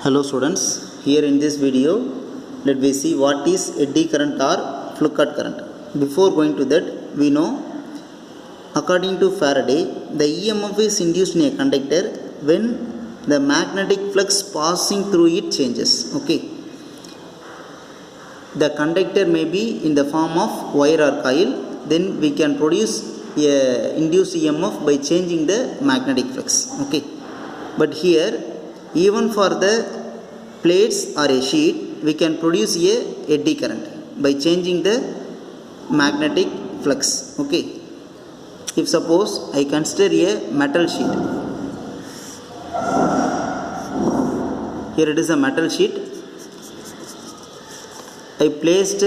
Hello students, here in this video let me see what is eddy current or Foucault current. Before going to that, we know according to Faraday the EMF is induced in a conductor when the magnetic flux passing through it changes. Okay, the conductor may be in the form of wire or coil, then we can produce a induced EMF by changing the magnetic flux. Okay, but here even for the plates or a sheet we can produce a eddy current by changing the magnetic flux. Okay, if suppose I consider a metal sheet, here it is a metal sheet, I placed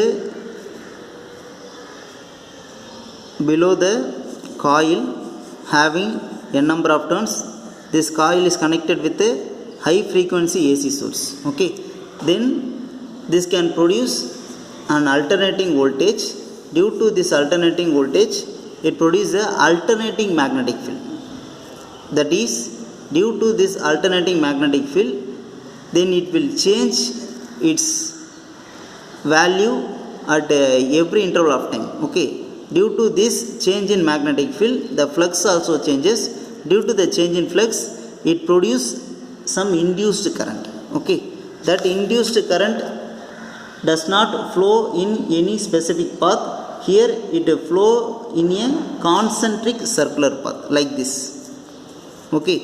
below the coil having a number of turns. This coil is connected with a high frequency AC source. Okay, then this can produce an alternating voltage. Due to this alternating voltage, it produces a alternating magnetic field. That is, due to this alternating magnetic field, then it will change its value at every interval of time. Okay, due to this change in magnetic field, the flux also changes. Due to the change in flux, it produces some induced current. Okay, that induced current does not flow in any specific path. Here it flow in a concentric circular path like this. Okay,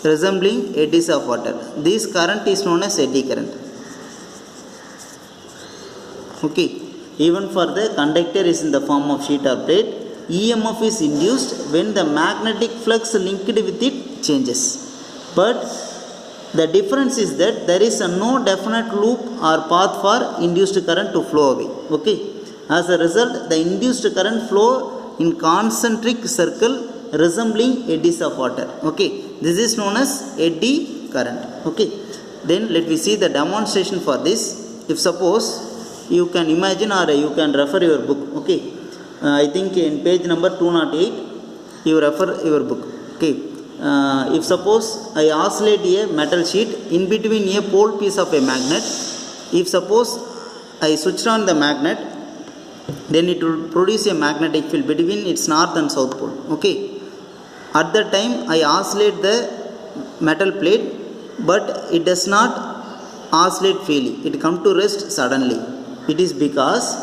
resembling eddies of water. This current is known as eddy current. Okay, even for the conductor is in the form of sheet or plate, EMF is induced when the magnetic flux linked with it changes. But the difference is that there is no definite loop or path for induced current to flow away. Okay, as a result, the induced current flow in concentric circle resembling eddies of water. Okay, this is known as eddy current. Okay, then let me see the demonstration for this. If suppose you can imagine or you can refer your book. Okay, I think in page number 208 you refer your book. Okay, if suppose I oscillate a metal sheet in between a pole piece of a magnet, if suppose I switch on the magnet, then it will produce a magnetic field between its north and south pole. Okay, at that time I oscillate the metal plate, but it does not oscillate freely, it comes to rest suddenly. It is because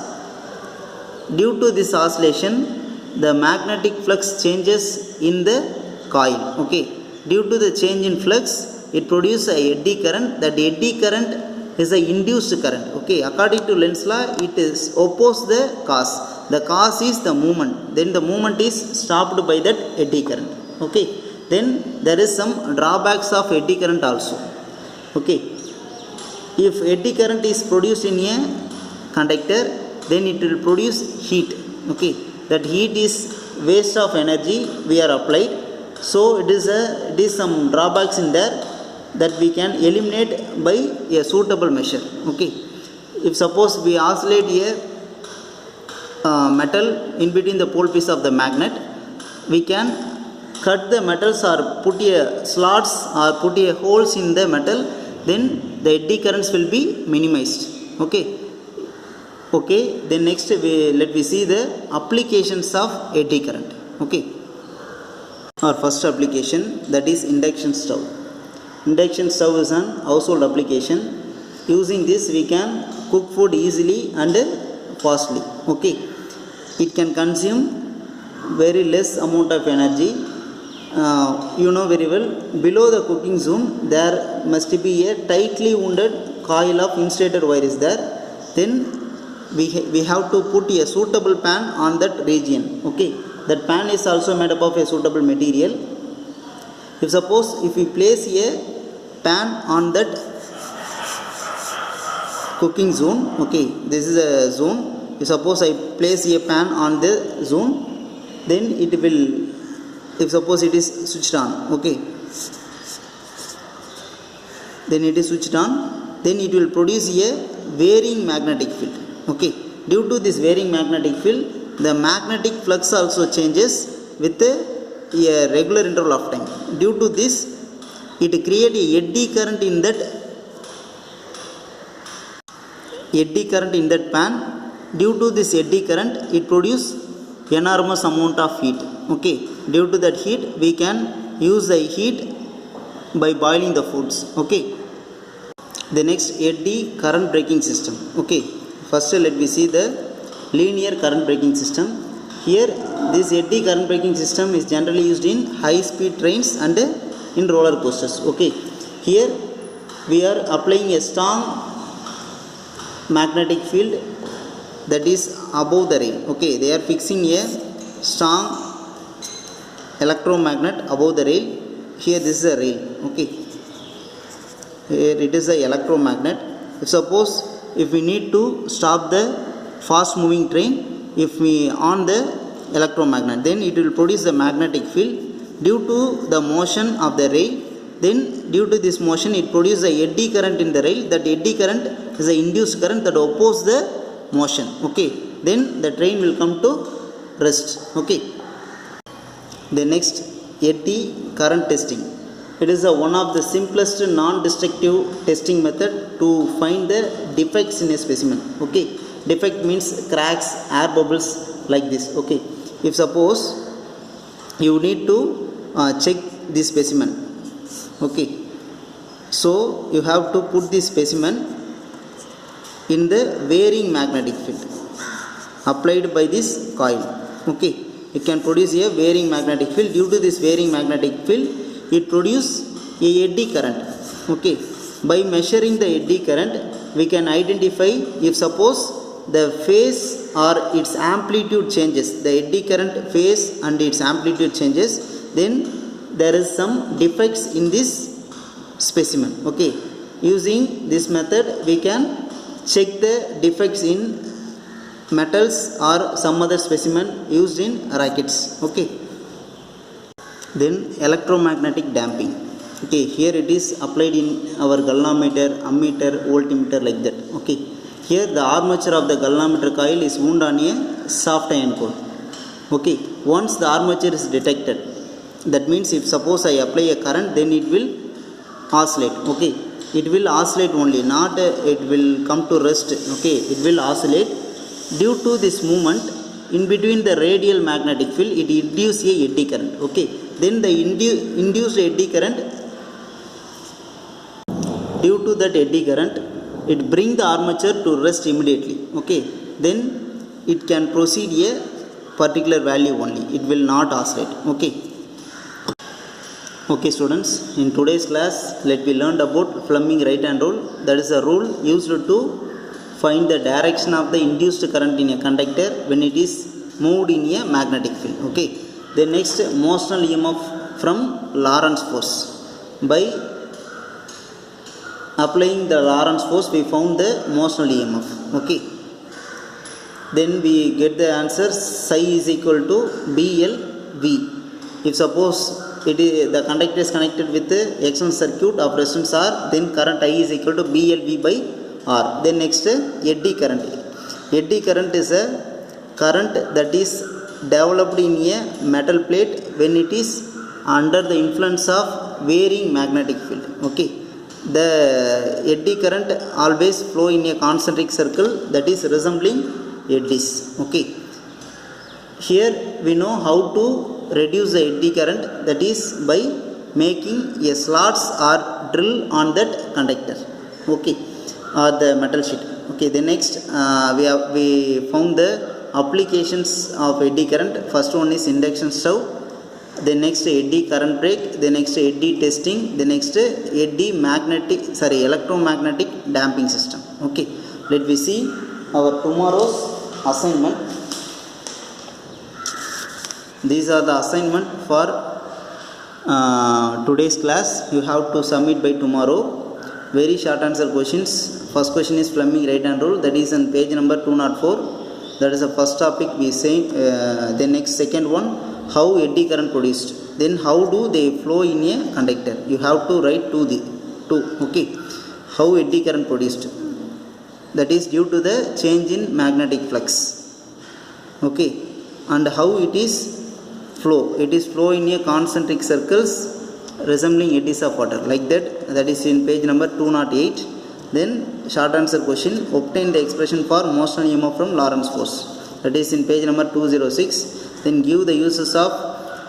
due to this oscillation the magnetic flux changes in the coil. Okay, due to the change in flux it produces a eddy current. That eddy current is a induced current. Okay, according to Lenz's law it is oppose the cause. The cause is the movement, then the movement is stopped by that eddy current. Okay, then there is some drawbacks of eddy current also. Okay, if eddy current is produced in a conductor, then it will produce heat. Okay, that heat is waste of energy we are applied. So it is some drawbacks in there that we can eliminate by a suitable measure. Okay, if suppose we oscillate a metal in between the pole piece of the magnet, we can cut the metals or put a slots or put a holes in the metal, then the eddy currents will be minimized. Okay, okay, then next let me see the applications of eddy current. Okay, our first application, that is induction stove. Induction stove is an household application. Using this we can cook food easily and fastly. Okay, it can consume very less amount of energy. You know very well, below the cooking zone there must be a tightly wounded coil of insulated wire is there. Then we have to put a suitable pan on that region. Okay, that pan is also made up of a suitable material. If suppose if we place a pan on that cooking zone, okay, this is a zone. If suppose I place a pan on the zone, then it will, if suppose it is switched on, okay, then it is switched on, then it will produce a varying magnetic field. Okay, due to this varying magnetic field, the magnetic flux also changes with a regular interval of time. Due to this, it creates a eddy current in that eddy current in that pan. Due to this eddy current, it produce enormous amount of heat. Okay, due to that heat, we can use the heat by boiling the foods. Okay, the next, eddy current braking system. Okay, first let me see the linear current braking system. Here, this eddy current braking system is generally used in high speed trains and in roller coasters. Okay, here we are applying a strong magnetic field that is above the rail. Okay, they are fixing a strong electromagnet above the rail. Here this is a rail. Okay, here it is a electromagnet. Suppose if we need to stop the fast moving train, if we on the electromagnet, then it will produce the magnetic field due to the motion of the rail. Then due to this motion, it produces a eddy current in the rail. That eddy current is the induced current that opposes the motion. Okay, then the train will come to rest. Okay, the next, eddy current testing. It is one of the simplest non-destructive testing method to find the defects in a specimen. Okay, defect means cracks, air bubbles like this. Okay, if suppose you need to check this specimen. Okay, so you have to put this specimen in the varying magnetic field applied by this coil. Okay, it can produce a varying magnetic field. Due to this varying magnetic field, it produces a eddy current. Okay, by measuring the eddy current, we can identify if suppose the phase or its amplitude changes, the eddy current phase and its amplitude changes, then there is some defects in this specimen. Okay, using this method, we can check the defects in metals or some other specimen used in rackets. Okay, then electromagnetic damping. Okay, here it is applied in our galvanometer, ammeter, voltmeter like that. Okay, here the armature of the galvanometer coil is wound on a soft iron core. Okay, once the armature is detected, that means if suppose I apply a current, then it will oscillate. Okay, it will oscillate only, not it will come to rest. Okay, it will oscillate. Due to this movement in between the radial magnetic field, it induces a eddy current. Okay, then the induced eddy current, due to that eddy current, it bring the armature to rest immediately. Okay, then it can proceed a particular value only, it will not oscillate. Okay, okay students, in today's class, let me learn about Fleming right hand rule. That is a rule used to find the direction of the induced current in a conductor when it is moved in a magnetic field. Okay, the next, motional EMF from Lorentz force. By applying the Lorentz force, we found the motional EMF. Okay, then we get the answer psi is equal to BLV. If suppose the conductor is connected with the external circuit of resistance R, then current I is equal to BLV by R. Then next, eddy current. Eddy current is a current that is developed in a metal plate when it is under the influence of varying magnetic field. Okay, the eddy current always flow in a concentric circle that is resembling eddies. Okay, here we know how to reduce the eddy current, that is by making a slots or drill on that conductor. Okay, or the metal sheet. Okay, the next, we found the applications of eddy current. First one is induction stove, the next eddy current brake, the next eddy testing, the next electromagnetic damping system. Okay, let me see our tomorrow's assignment. These are the assignment for today's class. You have to submit by tomorrow. Very short answer questions. First question is Fleming right hand rule, that is on page number 204. That is the first topic we say. The next, second one, how eddy current produced. Then how do they flow in a conductor? You have to write two. Okay, how eddy current produced, that is due to the change in magnetic flux. Okay, and how it is flow. It is flow in a concentric circles resembling eddies of water like that. That is in page number 208. Then short answer question, obtain the expression for motion EMF from Lorentz force, that is in page number 206. Then give the uses of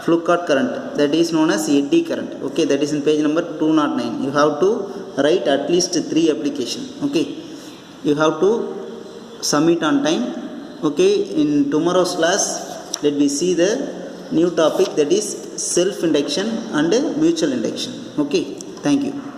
Foucault current, that is known as eddy current. Okay, that is in page number 209. You have to write at least 3 application. Okay, you have to submit on time. Okay, in tomorrow's class let me see the new topic, that is self induction and mutual induction. Okay, thank you.